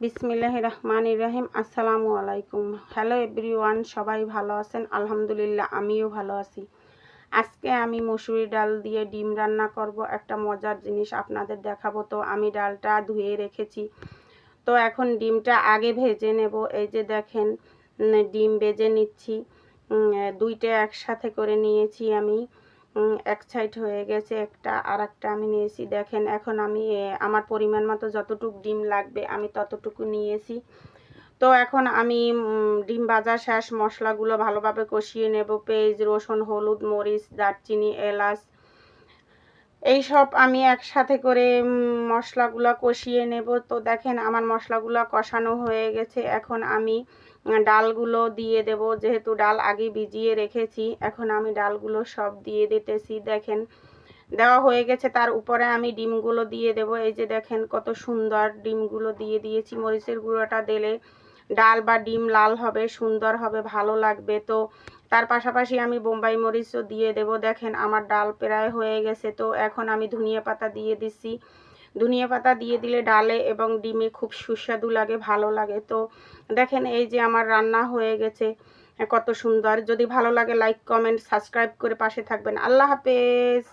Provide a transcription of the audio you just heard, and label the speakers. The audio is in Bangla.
Speaker 1: বিসমিল্লাহির রহমানির রহিম। আসসালামু আলাইকুম। হ্যালো এভরিওয়ান, সবাই ভালো আছেন? আলহামদুলিল্লাহ, আমিও ভালো আছি। আজকে আমি মসুরি ডাল দিয়ে ডিম রান্না করব। একটা মজার জিনিস আপনাদের দেখাবো। তো আমি ডালটা ধুয়ে রেখেছি। তো এখন ডিমটা আগে ভেজে নেব। এই যে দেখেন, ডিম ভেজে নিচ্ছি। দুইটা একসাথে করে নিয়েছি আমি। এক সাইড হয়ে গেছে একটা, আর একটা আমি নিয়েছি। দেখেন, এখন আমি আমার পরিমাণ মতো যতটুকু ডিম লাগবে আমি ততটুকু নিয়েছি। তো এখন আমি ডিম ভাজা শেষ, মশলাগুলো ভালোভাবে কষিয়ে নেব। পেঁয়াজ, রসুন, হলুদ, মরিচ, দারচিনি, এলাচ এইসব আমি একসাথে করে মশলাগুলো কষিয়ে নেব। তো দেখেন, আমার মশলাগুলো কষানো হয়ে গেছে। এখন আমি ডালগুলো দিয়ে দেব। যেহেতু ডাল আগে ভিজিয়ে রেখেছি, এখন আমি ডালগুলো সব দিয়ে দিতেছি। দেখেন, দেওয়া হয়ে গেছে। তার উপরে আমি ডিমগুলো দিয়ে দেব। এই যে দেখেন, কত সুন্দর ডিমগুলো দিয়ে দিয়েছি। মরিচের গুঁড়োটা দিলে ডাল বা ডিম লাল হবে, সুন্দর হবে, ভালো লাগবে। তো তার পাশাপাশি আমি বোম্বাই মরিচও দিয়ে দেব। দেখেন, আমার ডাল প্রায় হয়ে গেছে। তো এখন আমি ধনিয়া পাতা দিয়ে দিচ্ছি। ধনিয়া পাতা দিয়ে দিলে ডালে এবং ডিমে খুব সুস্বাদু লাগে, ভালো লাগে। তো দেখেন, এই যে আমার রান্না হয়ে গেছে, কত সুন্দর। যদি ভালো লাগে লাইক, কমেন্ট, সাবস্ক্রাইব করে পাশে থাকবেন। আল্লাহ হাফেজ।